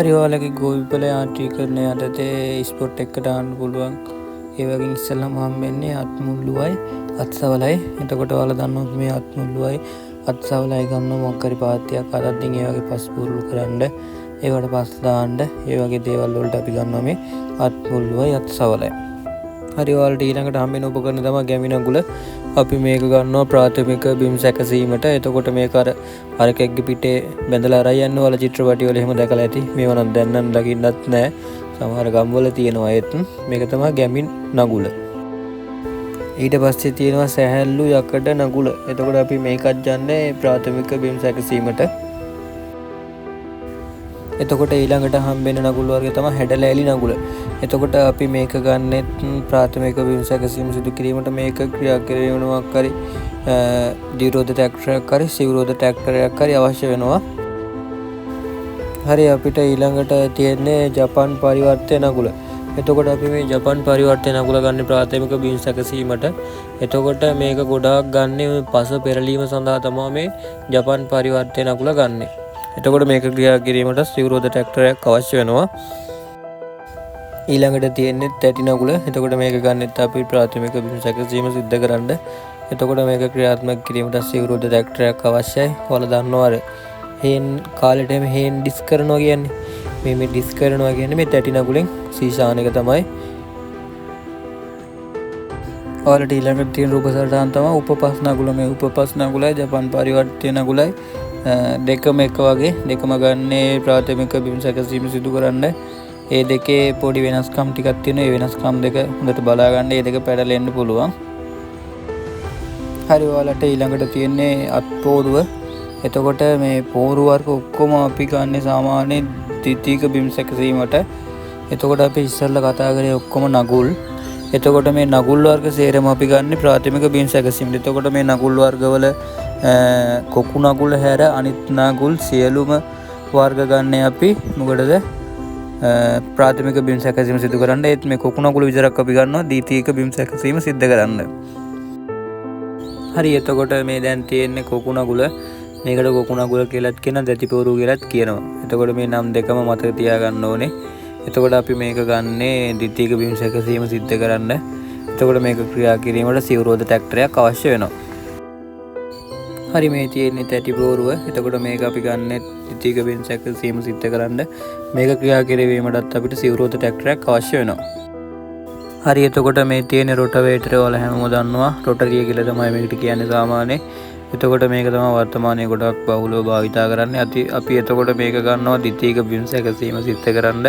හරි ඔයාලගේ ගෝවිපල යාන්ත්‍රීකරණය යටතේ ස්පොට් එකට දාන්න පුළුවන්. ඒ වගේ ඉස්සෙල්ලාම හම්බෙන්නේ අත් මුල්ලුවයි අත්සවලයි. එතකොට ඔයාලා දන්නවද මේ අත් මුල්ලුවයි අත්සවලයි ගන්න මොකක් හරි පාත්‍යයක් අරද්දින් ඒ වගේ පස් පුරුල් කරන්න ඒවට පස් දාන්න ඒ වගේ දේවල් වලට අපි ගන්නවා මේ අත් මුල්ලුවයි අත්සවලයි. හරි ඔයාලට ඊළඟට හම්බෙන උපකරණ තමයි ගැමි නගුල. අපි මේක ගන්නවා ප්‍රාථමික බිම් සැකසීමට. එතකොට මේක අරකෙක්ගේ පිටේ බැඳලා අරන් යන්න ඔයාලා චිත්‍රපටි වල එහෙම දැකලා ඇති. මේව නම් දැන් නම් දකින්නත් නැහැ. සමහර ගම්වල තියෙනවා ඒත්. මේක තමයි ගැමි නගුල. ඊට පස්සේ තියෙනවා සැහැල්ලු යකඩ නගුල. එතකොට අපි මේකත් යන්නේ ප්‍රාථමික බිම් සැකසීමට. එතකොට ඊළඟට හම්බෙන නගුල වර්ගය තමයි හැඩලෑලි නගුල. එතකොට අපි මේක ගන්නෙත් ප්‍රාථමික බිම් සැකසීම සිදු කිරීමට මේක ක්‍රියා කිරීමක් හරි දිවිරෝධ ට්‍රැක්ටරයක් හරි සිවුරෝධ ට්‍රැක්ටරයක් හරි අවශ්‍ය වෙනවා. හරි අපිට ඊළඟට තියෙන්නේ ජපාන් පරිවර්තය නගුල. එතකොට අපි මේ ජපාන් පරිවර්තය නගුල ගන්න ප්‍රාථමික බිම් සැකසීමට. එතකොට මේක ගොඩාක් ගන්න පස පෙරලීම සඳහා තමයි මේ ජපාන් පරිවර්තය නගුල ගන්න. එතකොට මේක ක්‍රියා කිරීමට සිවුරෝධ ට්‍රැක්ටරයක් අවශ්‍ය වෙනවා. ඊළඟට තියෙන්නේ තැටි නගුල. එතකොට මේක ගන්නෙත් අපි ප්‍රාථමික බිම් සැකසීම සිද්ධ කරන්න. එතකොට මේක ක්‍රියාත්මක කිරීමට සිවුරෝධ ට්‍රැක්ටරයක් අවශ්‍යයි. ඔයාලා දන්නවා අර හේන් කාලෙට හේන් ඩිස් කරනවා කියන්නේ මේ ඩිස් කරනවා කියන්නේ මේ තැටි නගුලෙන් සීසාන එක තමයි. ඔයාලට ඊළඟට තියෙන රූප සටහන් තමයි උපපස් නගුල. මේ උපපස් නගුලයි ජපාන් පරිවර්තය නගුලයි දෙකම එක වගේ. දෙකම ගන්නේ ප්‍රාථමික බිම් සැකසීම සිදු කරන්න. ඒ දෙකේ පොඩි වෙනස්කම් ටිකක් තියෙනවා. ඒ වෙනස්කම් දෙක හොඳට බලා ගන්න. ඒ දෙක පැටලෙන්න පුළුවන්. හරි ඔයාලට ඊළඟට තියෙන්නේ අත් පෝරුව. එතකොට මේ පෝරු වර්ග ඔක්කොම අපි ගන්න සාමාන්‍ය ද්විතීයික බිම් සැකසීමට. එතකොට අපි ඉස්සෙල්ලා කතා කරේ ඔක්කොම නගුල්. එතකොට මේ නගුල් වර්ග සේරම අපි ගන්න ප්‍රාථමික බිම් සැකසීමට. එතකොට මේ නගුල් වර්ගවල කොකු නගුල හැර අනිත් නගුල් සියලුම වර්ග ගන්න අපි මොකටද ප්‍රාථමික බිම් සැකසීම සිදු කරන්න. ඒත් මේ කොකු නගුල විතරක් අපි ගන්නවා ද්විතීයික බිම් සැකසීම සිද්ධ කරන්න. හරි එතකොට මේ දැන් තියෙන්නේ කොකු නගුල. මේකට කොකු නගුල කියලාත් කියනවා දැටි පෝරු කියලාත් කියනවා. එතකොට මේ නම් දෙකම මතක තියාගන්න ඕනේ. එතකොට අපි මේක ගන්නේ ද්විතීයික බිම් සැකසීම සිද්ධ කරන්න. එතකොට මේක ක්‍රියා කිරීමට සිවුරෝධ ට්‍රැක්ටරයක් අවශ්‍ය වෙනවා. හරි මේ තියෙන්නේ තැටි පෝරුව. එතකොට මේක අපි ගන්නේ ද්විතීයික බිම් සැකසීම සිද්ධ කරන්න. මේක ක්‍රියා කිරීමටත් අපිට සිවුරෝධ ට්‍රැක්ටරයක් අවශ්‍ය වෙනවා. හරි එතකොට මේ තියෙන රොටවේටර් වල හැමෝම දන්නවා රොටරිය කියලා තමයි මේකට කියන්නේ සාමාන්‍යයෙන්. එතකොට මේක තමයි වර්තමානයේ ගොඩක් බහුලව භාවිතා කරන්නේ. අපි එතකොට මේක ගන්නවා ද්විතීයික බිම් සැකසීම සිද්ධ කරන්න.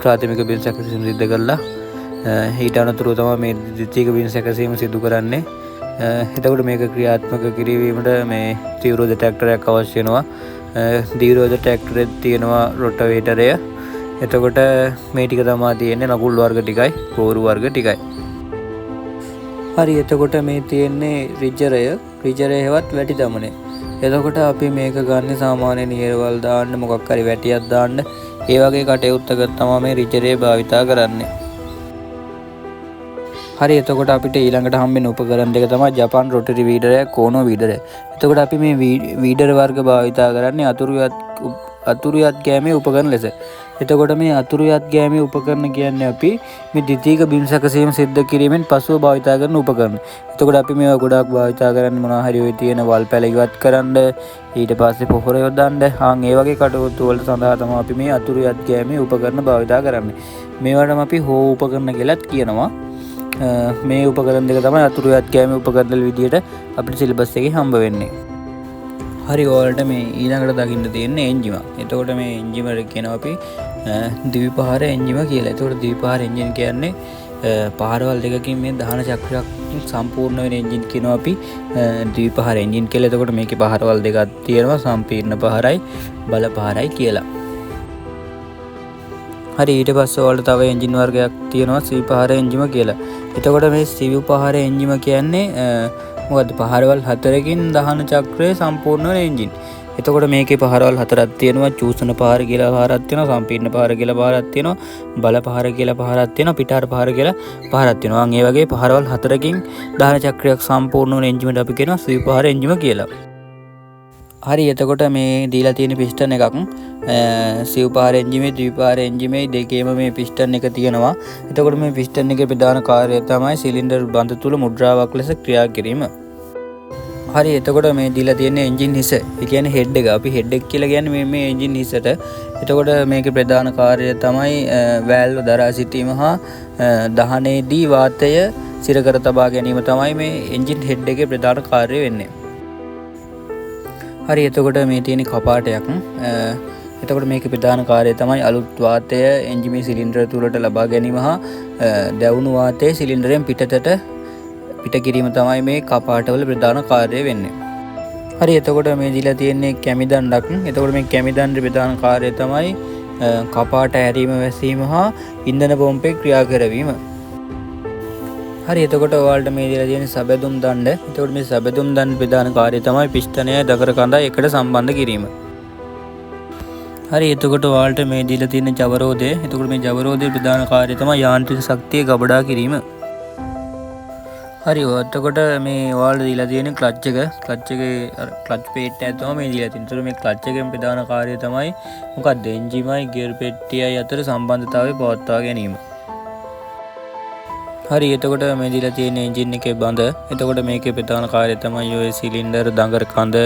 ප්‍රාථමික බිම් සැකසීම සිද්ධ කළා. ඊට අනතුරුව තමයි මේ ද්විතීයික බිම් සැකසීම සිදු කරන්නේ. එතකොට මේක ක්‍රියාත්මක කිරීමට මේ දිවිරෝධ ට්‍රැක්ටරයක් අවශ්‍ය වෙනවා. දිවිරෝධ ට්‍රැක්ටරේ තියෙනවා රොටවේටරය. එතකොට මේ ටික තමයි තියෙන්නේ නගුල් වර්ග ටිකයි පෝරු වර්ග ටිකයි. හරි එතකොට මේ තියෙන්නේ රිජරය. රිජරය හෙවත් වැටි දමනය. එතකොට අපි මේක ගන්න සාමාන්‍ය නියරවල් දාන්න මොකක් හරි වැටියක් දාන්න ඒ වගේ කටයුත්තක තමයි මේ රිජරය භාවිතා කරන්නේ. හරි එතකොට අපිට ඊළඟට හම්බෙන උපකරණ දෙක තමයි ජපාන් රොටරි වීඩරය කෝනෝ වීඩරය. එතකොට අපි මේ වීඩර් වර්ග භාවිතා කරන්නේ අතුරු යත් ගෑමේ උපකරණ ලෙස. එතකොට මේ අතුරු යත් ගෑමේ උපකරණ කියන්නේ අපි මේ ද්විතීයික බිම් සැකසීම සිද්ධ කිරීමෙන් පසුව භාවිතා කරන උපකරණ. එතකොට අපි මේවා ගොඩාක් භාවිතා කරන්නේ මොනවා හරි ඔය තියෙන වල් පැල ඉවත් කරන්න ඊට පස්සේ පොහොර යොදන්න ඒ වගේ කටයුතු වලට සඳහා තමයි අපි මේ අතුරු යත් ගෑමේ උපකරණ භාවිතා කරන්නේ. මේවටම අපි හෝ උපකරණ කියලාත් කියනවා. මේ උපකරණ දෙක තමයි අතුරු යත් ගෑමේ උපකරණ විදියට අපිට සිලබස් එකේ හම්බ වෙන්නේ. හරි ඔයාලට මේ ඊළඟට දකින්න තියෙන්නේ එන්ජිම. එතකොට මේ එන්ජිම කියනවා අපි ද්විපහර එන්ජිම කියලා. එතකොට ද්විපහර එන්ජින් කියන්නේ පහරවල් දෙකකින් මේ දහන චක්‍රයක් සම්පූර්ණ වෙන එන්ජින් කියනවා අපි ද්විපහර එන්ජින් කියලා. එතකොට මේකේ පහරවල් දෙකක් තියෙනවා සම්පීර්ණ පහරයි බල පහරයි කියලා. හරි ඊට පස්සේ ඔයාලට තව එන්ජින් වර්ගයක් තියෙනවා සිව්පහර එන්ජිම කියලා. එතකොට මේ සිව්පහර එන්ජිම කියන්නේ මොකද පහරවල් 4කින් දහන චක්‍රය සම්පූර්ණ වෙන එන්ජින්. එතකොට මේකේ පහරවල් 4ක් තියෙනවා. චූසන පහර කියලා පහරක් තියෙනවා. සම්පීර්ණ පහර කියලා පහරක් තියෙනවා. බල පහර කියලා පහරක් තියෙනවා. පිටාර පහර කියලා පහරක් තියෙනවා. ඒ වගේ පහරවල් 4කින් දහන චක්‍රයක් සම්පූර්ණ වෙන එන්ජිමට අපි කියනවා සිව්පහර එන්ජිම කියලා. හරි එතකොට මේ දීලා තියෙන පිස්ටන් එකක් සිව් පාර එන්ජිමේ ද්විපාර එන්ජිමේ දෙකේම මේ පිස්ටන් එක තියෙනවා. එතකොට මේ පිස්ටන් එකේ ප්‍රධාන කාර්යය තමයි සිලින්ඩර් බඳ තුල මුද්‍රාවක් ලෙස ක්‍රියා කිරීම. හරි එතකොට මේ දීලා තියෙන එන්ජින් හිස. ඒ කියන්නේ හෙඩ් එක. අපි හෙඩ් එක කියලා කියන්නේ මේ එන්ජින් හිසට. එතකොට මේකේ ප්‍රධාන කාර්යය තමයි වෑල්ව දරා සිටීම හා දහනේදී වාතය සිර කර තබා ගැනීම තමයි මේ එන්ජින් හෙඩ් එකේ ප්‍රධාන කාර්යය වෙන්නේ. හරි එතකොට මේ තියෙන කපාටයක්. එතකොට මේකේ ප්‍රධාන කාර්යය තමයි අලුත් වාතය එන්ජිමේ සිලින්ඩර් තුලට ලබා ගැනීම හා දැවුණු වාතය සිලින්ඩරයෙන් පිට කිරීම තමයි මේ කපාටවල ප්‍රධාන කාර්යය වෙන්නේ. හරි එතකොට මේ දීලා තියෙන්නේ කැමිදණ්ඩක්. එතකොට මේ කැමිදණ්ඩේ ප්‍රධාන කාර්යය තමයි කපාට හැරීම වැසීම හා ඉන්ධන පොම්පේ ක්‍රියා කරවීම. හරි එතකොට ඔයාලට මේ දීලා තියෙන සබැඳුම් දණ්ඩ. එතකොට මේ සබැඳුම් දණ්ඩ ප්‍රධාන කාර්යය තමයි පිස්ටනය දකර කඳයි එකට සම්බන්ධ කිරීම. හරි එතකොට ඔයාලට මේ දීලා තියෙන ජවරෝධය. එතකොට මේ ජවරෝධයේ ප්‍රධාන කාර්යය තමයි යාන්ත්‍රික ශක්තිය ගබඩා කිරීම. හරි එතකොට මේ ඔයාලට දීලා තියෙන ක්ලච් එක. ක්ලච් එකේ ක්ලච් පේට් එක තමයි මේ දීලා තියෙන්නේ. එතකොට මේ ක්ලච් එකෙන් ප්‍රධාන කාර්යය තමයි මොකක්ද? එන්ජිමයි ගියර් පෙට්ටියයි අතර සම්බන්ධතාවය පවත්වා ගැනීම. හරි එතකොට මේ දීලා තියෙන එන්ජින් එකේ බඳ. එතකොට මේකේ ප්‍රධාන කාර්යය තමයි ඔය සිලින්ඩර් දඟර කඳ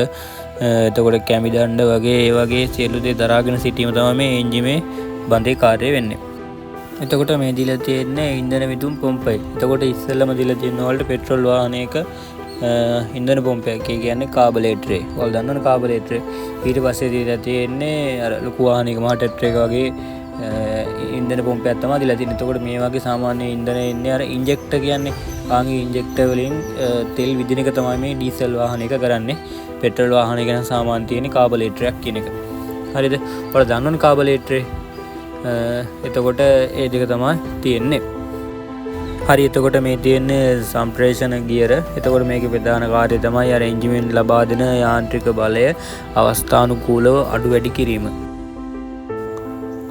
එතකොට කැමිදණ්ඩ වගේ ඒ වගේ සියලු දේ දරාගෙන සිටීම තමයි මේ එන්ජිමේ බඳේ කාර්යය වෙන්නේ. එතකොට මේ දීලා තියෙන්නේ ඉන්ධන විදුම් පොම්පයි. එතකොට ඉස්සෙල්ලම දීලා තියෙන වලට පෙට්‍රල් වාහනයක ඉන්ධන පොම්පයක්. ඒ කියන්නේ කාබලේටරේ. ඔයාලා දන්නවනේ කාබලේටරේ. ඊට පස්සේ දීලා තියෙන්නේ අර ලොකු වාහනයක මහා ට්‍රැක්ටර් එක වගේ ඉන්ධන පොම්පයක් තමයි දීලා තියෙන්නේ. එතකොට මේ වගේ සාමාන්‍ය ඉන්ධන එන්නේ අර ඉන්ජෙක්ටර් කියන්නේ. ආන්ගේ ඉන්ජෙක්ටර් වලින් තෙල් විදින එක තමයි මේ ඩීසල් වාහනයක කරන්නේ. පෙට්‍රල් වාහනයක නම් සාමාන්‍ය තියෙන කාබලේටරයක් කියන එක. හරිද? ඔයාලා දන්නවනේ කාබලේටරේ. එතකොට ඒ දෙක තමයි තියෙන්නේ. හරි එතකොට මේ තියෙන්නේ සම්ප්‍රේෂණ ගියර. එතකොට මේකේ ප්‍රධාන කාර්යය තමයි අර එන්ජිමෙන් ලබා දෙන යාන්ත්‍රික බලය අවස්ථානුකූලව අඩු වැඩි කිරීම.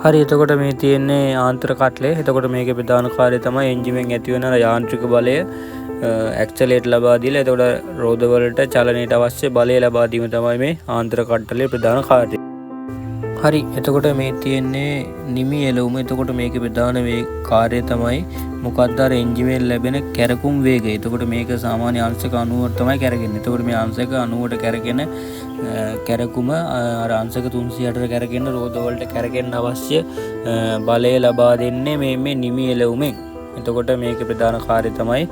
හරි එතකොට මේ තියෙන්නේ ආන්තර කට්ලේ. එතකොට මේකේ ප්‍රධාන කාර්යය තමයි එන්ජිමෙන් ඇති වෙන යාන්ත්‍රික බලය ඇක්සලරේට් ලබා දීලා එතකොට රෝද වලට චලනයට අවශ්‍ය බලය ලබා දීම තමයි මේ ආන්තර කට්ටලේ ප්‍රධාන කාර්යය. හරි එතකොට මේ තියෙන්නේ නිමි එළවුම. එතකොට මේකේ ප්‍රධාන කාර්යය තමයි මොකක්ද අර එන්ජිමෙන් ලැබෙන කැරකුම් වේගය. එතකොට මේක සාමාන්‍ය අංශක 90ට තමයි කැරගෙන්නේ. එතකොට මේ අංශක 90ට කැරගෙන කැරකුම අර අංශක 360ට කැරගෙන රෝද වලට කැරගෙන්න අවශ්‍ය බලය ලබා දෙන්නේ මේ නිමි එළවුමෙන්. එතකොට මේකේ ප්‍රධාන කාර්යය තමයි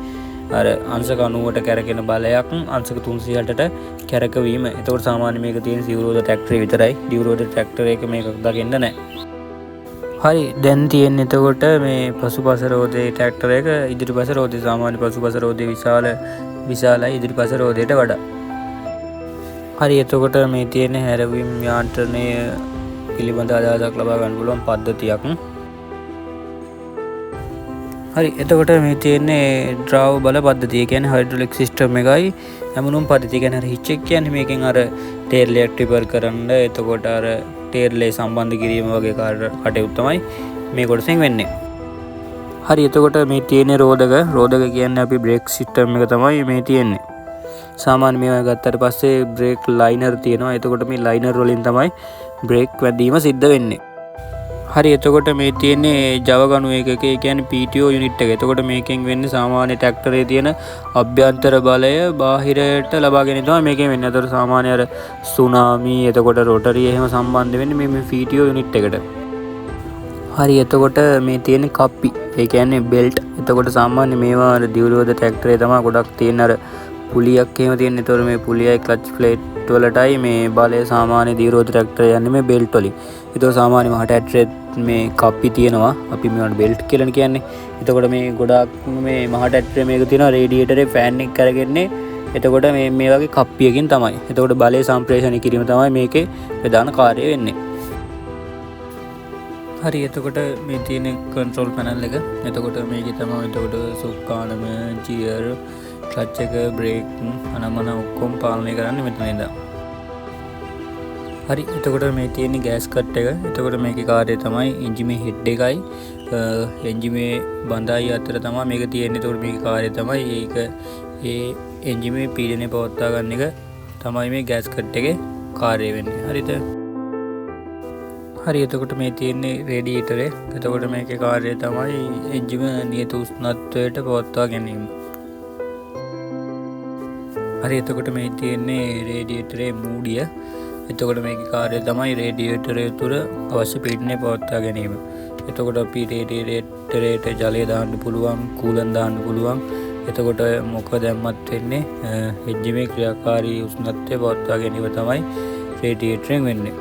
අර අංශක 90ට කැරගෙන බලයක් අංශක 360ට කැරකවීම. එතකොට සාමාන්‍ය මේක තියෙන සිවුරෝද ට්‍රැක්ටරේ විතරයි. දිවුරෝද ට්‍රැක්ටර් එක මේක දකින්න නැහැ. හරි දැන් තියෙන්නේ එතකොට මේ පසුපස රෝදේ ට්‍රැක්ටර් එක ඉදිරිපස රෝදේ සාමාන්‍ය පසුපස රෝදේ විශාලයි ඉදිරිපස රෝදේට වඩා. හරි එතකොට මේ තියෙන හැරවීම් යාන්ත්‍රණය පිළිබඳ අදහසක් ලබා ගන්න පුළුවන් පද්ධතියක්. හරි එතකොට මේ තියෙන්නේ ද්‍රව බල පද්ධතිය. කියන්නේ හයිඩ්‍රොලික් සිස්ටම් එකයි හැමනුම් පද්ධතිය. කියන්නේ අර හිච් එක කියන්නේ මේකෙන් අර ටේල් එක ට්‍රිපර් කරන්න එතකොට අර ටේල් එක සම්බන්ධ කිරීම වගේ කටයුතු තමයි මේ කොටසෙන් වෙන්නේ. හරි එතකොට මේ තියෙන්නේ රෝදක කියන්නේ අපි බ්‍රේක් සිස්ටම් එක තමයි මේ තියෙන්නේ. සාමාන්‍ය මේවා ගත්තට පස්සේ බ්‍රේක් ලයිනර් තියෙනවා. එතකොට මේ ලයිනර් වලින් තමයි බ්‍රේක් වැදීම සිද්ධ වෙන්නේ. හරි එතකොට මේ තියෙන්නේ ජවගණු එකක. ඒ කියන්නේ PTO යුනිට් එක. එතකොට මේකෙන් වෙන්නේ සාමාන්‍ය ට්‍රැක්ටරේ තියෙන අභ්‍යන්තර බලය බාහිරට ලබා ගැනීම තමයි මේකෙන් වෙන්නේ. අතට සාමාන්‍ය අර සුනාමි එතකොට රොටරි එහෙම සම්බන්ධ වෙන්නේ මේ PTO යුනිට් එකට. හරි එතකොට මේ තියෙන කප්පි. ඒ කියන්නේ බෙල්ට්. එතකොට සාමාන්‍ය මේවා අර දිවුරෝද ට්‍රැක්ටරේ තමයි ගොඩක් තියෙන අර පුලියක් එහෙම තියෙන. එතකොට මේ පුලියයි ක්ලච් ප්ලේට් වලටයි මේ බලය සාමාන්‍ය දිවුරෝද ට්‍රැක්ටරේ යන්නේ මේ බෙල්ට් වලින්. එතකොට සාමාන්‍ය මහා ට්‍රැක්ටරේ මේ කප්පි තියෙනවා. අපි මේවට බෙල්ට් කියලා කියන්නේ. එතකොට මේ ගොඩක් මේ මහා ට්‍රැක්ටරේ මේක තියෙනවා රේඩියේටරේ ෆෑන් එක කරගෙන්නේ. එතකොට මේ වගේ කප්පියකින් තමයි. එතකොට බලය සම්ප්‍රේෂණය කිරීම තමයි මේකේ ප්‍රධාන කාර්යය වෙන්නේ. හරි එතකොට මේ තියෙන කන්ට්‍රෝල් පැනල් එක. එතකොට මේකේ තමයි එතකොට සුක්කානම ජියර් ක්ලච් එක බ්‍රේක් අනමන ඔක්කොම පාලනය කරන්නේ මෙතන ඉඳන්. හරි එතකොට මේ තියෙන්නේ ගෑස් කට් එක. එතකොට මේකේ කාර්යය තමයි එන්ජිමේ හෙඩ් එකයි එන්ජිමේ බඳයි අතර තමයි මේක තියෙන්නේ. එතකොට මේකේ කාර්යය තමයි ඒ එන්ජිමේ පීඩනය පවත්වා ගන්න එක තමයි මේ ගෑස් කට් එකේ කාර්යය වෙන්නේ. හරිද? හරි. එතකොට මේ තියෙන්නේ රේඩියේටරේ. එතකොට මේකේ කාර්යය තමයි එන්ජිම නියත උෂ්ණත්වයට පවත්වා ගැනීම. හරි. එතකොට මේ තියෙන්නේ රේඩියේටරේ මූඩිය. එතකොට මේකේ කාර්යය තමයි රේඩියේටරය තුළ අවශ්‍ය පීඩනය පවත්වා ගැනීම. එතකොට අපි රේඩියේටරේට ජලය දාන්න පුළුවන්, කූලන් දාන්න පුළුවන්. එතකොට මොකද දැම්මත් වෙන්නේ එන්ජිමේ ක්‍රියාකාරී උෂ්ණත්වය පවත්වා ගැනීම තමයි රේඩියේටරෙන් වෙන්නේ.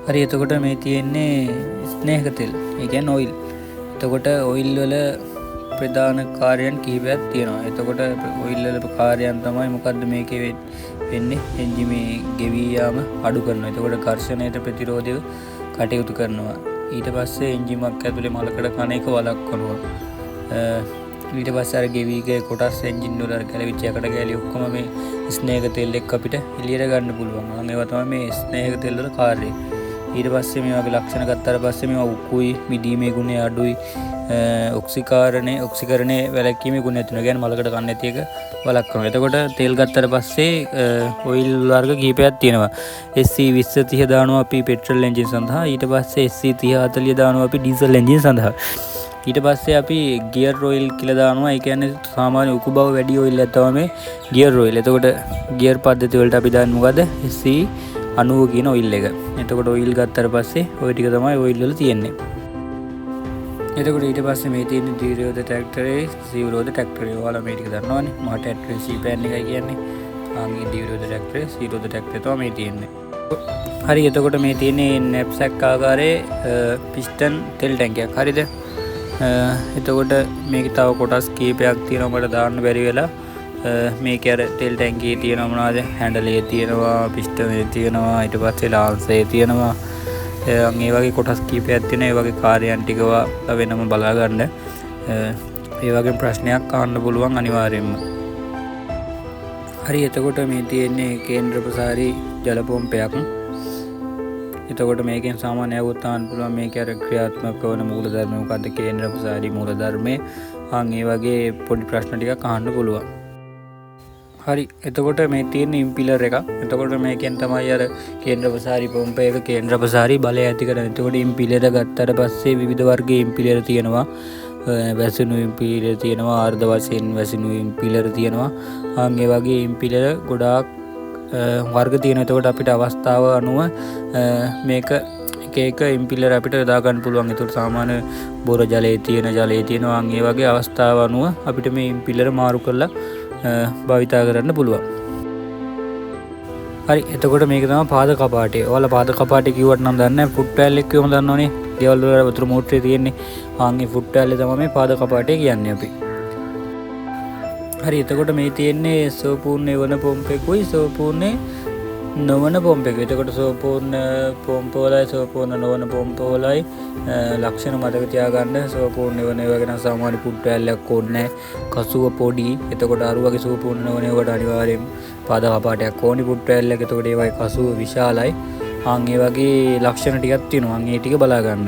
හරි. එතකොට මේ තියෙන්නේ ස්නේහක තෙල්. ඒ කියන්නේ ඔයිල්. එතකොට ඔයිල් වල ප්‍රධාන කාර්යයන් කිහිපයක් තියෙනවා. එතකොට ඔයිල් වල කාර්යයන් තමයි මොකද්ද මේකේ වෙන්නේ? එන්ජිමේ ගෙවී යාම අඩු කරනවා. එතකොට ඝර්ෂණයට ප්‍රතිරෝධව කටයුතු කරනවා. ඊට පස්සේ එන්ජිමක් ඇතුලේ මලකඩ කන එක වළක්වනවා. ඊට පස්සේ අර ගෙවී ගිය කොටස් එන්ජින් වල අර ගැලවිච්ච යකඩ ගැලි ඔක්කොම මේ ස්නේහක තෙල් එක්ක අපිට එළියට ගන්න පුළුවන්. ඒවා තමයි මේ ස්නේහක තෙල් වල කාර්යය. ඊට පස්සේ මේ වගේ ලක්ෂණ ගත්තාට පස්සේ මේවා උකුයි, මිදීමේ ගුණය අඩුයි, ඔක්සිකරණය වැළැක්වීමේ ගුණය තියෙනවා. කියන්නේ මලකට කන්නේ නැති එක වළක්වනවා. එතකොට තෙල් ගත්තාට පස්සේ ඔයිල් වර්ග කිහිපයක් තියෙනවා. SC2030 දානවා අපි පෙට්‍රල් එන්ජින් සඳහා. ඊට පස්සේ SC3040 දානවා අපි ඩීසල් එන්ජින් සඳහා. ඊට පස්සේ අපි ගියර් ඔයිල් කියලා දානවා. ඒ කියන්නේ සාමාන්‍ය උකු බව වැඩි ඔයිල් එකක් තමයි මේ ගියර් ඔයිල්. එතකොට ගියර් පද්ධතිය වලට අපි දාන්නේ මොකද? SC90 කියන ඔයිල් එක. එතකොට ඔයිල් ගත්තට පස්සේ ওই ටික තමයි ඔයිල් වල තියෙන්නේ. එතකොට ඊට පස්සේ මේ තියෙන දීර්ඝෝද ට්‍රැක්ටරේ, සීවරෝද ට්‍රැක්ටරේ. ඔයාලා මේ ටික දන්නවනේ. මා ට්‍රැක්ටරේ සීපෑන් එකයි කියන්නේ. ආන්ගේ දීර්ඝෝද ට්‍රැක්ටරේ, සීවරෝද ට්‍රැක්ටරේ තමයි මේ තියෙන්නේ. හරි. එතකොට මේ තියෙන්නේ නැප්සැක් ආකාරයේ පිස්ටන් තෙල් ටැංකියක්. හරිද? එතකොට මේක තව කොටස් කීපයක් තියෙනවා මට දාන්න බැරි වෙලා. මේක අර තෙල් ටැංකියේ තියෙනවා මොනවද? හැන්ඩලේ තියෙනවා, පිස්ටනේ තියෙනවා, ඊට පස්සේ ලාන්සේ තියෙනවා. ඒ වගේ කොටස් කීපයක් තියෙනවා. ඒ වගේ කාර්යයන් ටිකව වෙනම බලා ගන්න. ඒ වගේ ප්‍රශ්නයක් අහන්න පුළුවන් අනිවාර්යයෙන්ම. හරි. එතකොට මේ තියෙන්නේ කේන්ද්‍ර ප්‍රසාරී ජල පොම්පයක්. එතකොට මේකෙන් සාමාන්‍ය අවුත් ආන්න පුළුවන් මේක අර ක්‍රියාත්මක වන මූලධර්ම මොකද්ද? කේන්ද්‍ර ප්‍රසාරී මූලධර්මයේ ඒ වගේ පොඩි ප්‍රශ්න ටිකක් අහන්න පුළුවන්. හරි. එතකොට මේ තියෙන ඉම්පිලර් එක. එතකොට මේකෙන් තමයි අර කේන්ද්‍ර ප්‍රසාරී පොම්ප එක කේන්ද්‍ර ප්‍රසාරී බලය ඇති කරන්නේ. එතකොට ඉම්පිලර් ගත්තට පස්සේ විවිධ වර්ගයේ ඉම්පිලර් තියෙනවා. වැසිනු ඉම්පිලර් තියෙනවා, ආර්ධ වශයෙන් වැසිනු ඉම්පිලර් තියෙනවා. ඒ වගේ ඉම්පිලර් ගොඩාක් වර්ග තියෙනවා. එතකොට අපිට අවස්ථාව අනුව මේක එක එක ඉම්පිලර් අපිට යොදා ගන්න පුළුවන්. එතකොට සාමාන්‍ය බොර ජලයේ තියෙනවා. ඒ වගේ අවස්ථාව අනුව අපිට මේ ඉම්පිලර් මාරු කරලා භාවිතා කරන්න පුළුවන්. හරි. එතකොට මේක තමයි පාද කපාටය. ඔයාලා පාද කපාටය කිව්වට නම් දන්නේ නැහැ. ෆුට් පැල් එක කියවම දන්නවනේ. ගෙවල් වල වතුර මෝටරේ තියෙන්නේ. ඒ ෆුට් පැල්ලේ තමයි මේ පාද කපාටය කියන්නේ අපි. හරි. එතකොට මේ තියෙන්නේ සෝපූර්ණ වන පොම්පෙකුයි සෝපූර්ණ නොවන පොම්පෙක. එතකොට සෝපූර්ණ පොම්ප වලයි සෝපූර්ණ නොවන පොම්ප වලයි ලක්ෂණ මතක තියාගන්න. සෝපූර්ණ වන ඒවා ගැන සාමාන්‍ය ෆුට් පැල්ලක් ඕනේ නැහැ. කසුව පොඩි. එතකොට අර වගේ සෝපූර්ණ නොවන ඒවාට අනිවාර්යයෙන් පාද කපාටයක් ඕනි ෆුට් පැල්ලක්. එතකොට ඒවයි කසුව විශාලයි. ඒ වගේ ලක්ෂණ ටිකක් තියෙනවා. ඒ ටික බලා ගන්න.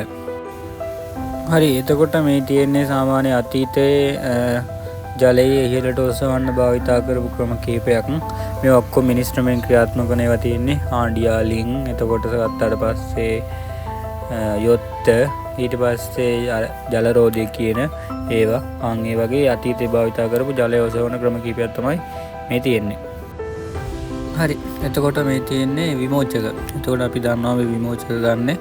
හරි. එතකොට මේ තියෙන්නේ සාමාන්‍ය අතීතයේ ජලයේ ඉහළට ඔසවන්න භාවිතා කරපු ක්‍රම කීපයක්. මේ ඔක්කොම මිනිස්ට්‍රමෙන් ක්‍රියාත්මක කරන ඒවා තියෙන්නේ. ආණ්ඩියාලින්. එතකොට ගත්තාට පස්සේ යොත්ත, ඊට පස්සේ ජල රෝධය කියන ඒවා. ඒ වගේ අතීතයේ භාවිතා කරපු ජලය ඔසවන ක්‍රම කීපයක් තමයි මේ තියෙන්නේ. හරි. එතකොට මේ තියෙන්නේ විමෝචක. එතකොට අපි දන්නවා මේ විමෝචක ගන්න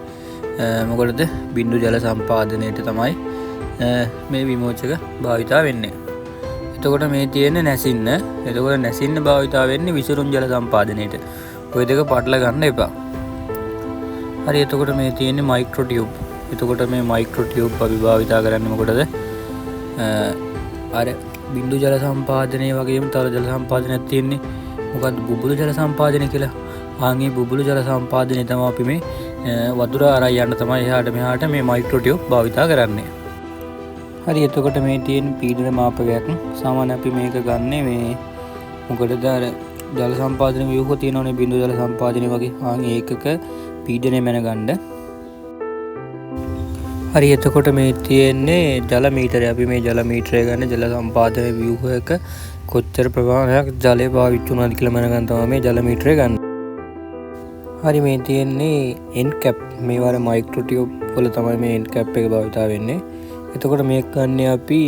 මොකටද? බිඳු ජල සම්පාදනයට තමයි මේ විමෝචක භාවිතා වෙන්නේ. එතකොට මේ තියෙන්නේ නැසින්න. එතකොට නැසින්න භාවිතා වෙන්නේ විසුරුම් ජල සම්පාදනයට. ඔය දෙක පටල ගන්න එපා. හරි. එතකොට මේ තියෙන්නේ මයික්‍රෝ ටියුබ්. එතකොට මේ මයික්‍රෝ ටියුබ් අපි භාවිතා කරන්නේ මොකටද? අර බිඳු ජල සම්පාදනය වගේම තල ජල සම්පාදනයක් තියෙන්නේ. මොකද්ද? බුබුලු ජල සම්පාදනය කියලා. මේ බුබුලු ජල සම්පාදනය තමයි අපි මේ වතුර අරන් යන්න තමයි එහාට මෙහාට මේ මයික්‍රෝ ටියුබ් භාවිතා කරන්නේ. හරි. එතකොට මේ තියෙන පීඩන මාපකයක්. සාමාන්‍ය අපි මේක ගන්නෙ මේ මොකටද? අර ජල සම්පාදන ව්‍යුහ තියෙනවනේ බිඳු ජල සම්පාදනය වගේ. ඒකක පීඩනය මැනගන්න. හරි. එතකොට මේ තියෙන්නේ ජල මීටරය. අපි මේ ජල මීටරය ගන්න ජල සම්පාදන ව්‍යුහයක කොච්චර ප්‍රමාණයක් ජලය පාවිච්චි වුණාද කියලා මැනගන්න තමයි මේ ජල මීටරය ගන්න. හරි මේ තියෙන්නේ end cap මේ වර මයික්‍රෝ ටියුබ් වල තමයි මේ end cap එක භාවිතා වෙන්නේ. එතකොට මේක ගන්න අපි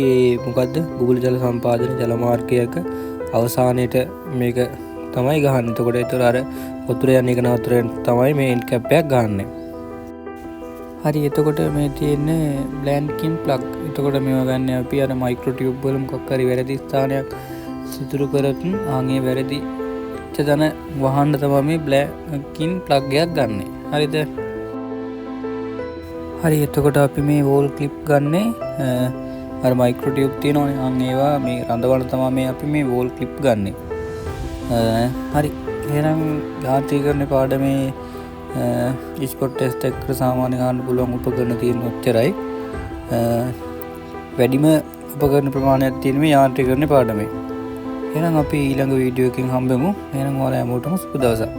මොකද්ද බුබුලු ජල සම්පාදන ජල මාර්ගයක අවසානයේට මේක තමයි ගහන්නේ. එතකොට ඒතර අර වතුර යන එක නවතරෙන් තමයි මේ end cap එකක් ගහන්නේ. හරි එතකොට මේ තියෙන්නේ බ්ලැන්කින් ප්ලග්. එතකොට මේවා ගන්න අපි අර මයික්‍රෝ ටියුබ් වල මොකක් හරි වැරදි ස්ථානයක් සිදුරු කරත් ආන්ගේ වැරදි චදන වහන්න තමයි මේ බ්ලැන්කින් ප්ලග් එකක් ගන්න. හරිද? හරි එතකොට අපි මේ වෝල් ක්ලිප් ගන්නේ අර මයික්‍රෝ ටියුබ් තියෙනවනේ අන් ඒවා මේ රඳවන තමයි මේ අපි මේ වෝල් ක්ලිප් ගන්නෙ. හරි එහෙනම් යාන්ත්‍රීකරණ පාඩමේ ස්පොට් ටෙස්ට් එකට සාමාන්‍ය ගන්න පුළුවන් උපකරණ තියෙන ඔච්චරයි. වැඩිම උපකරණ ප්‍රමාණයක් තියෙන මේ යාන්ත්‍රීකරණ පාඩමේ. එහෙනම් අපි ඊළඟ වීඩියෝ එකකින් හම්බෙමු. එහෙනම් ඔයාලා හැමෝටම සුබ දවසක්.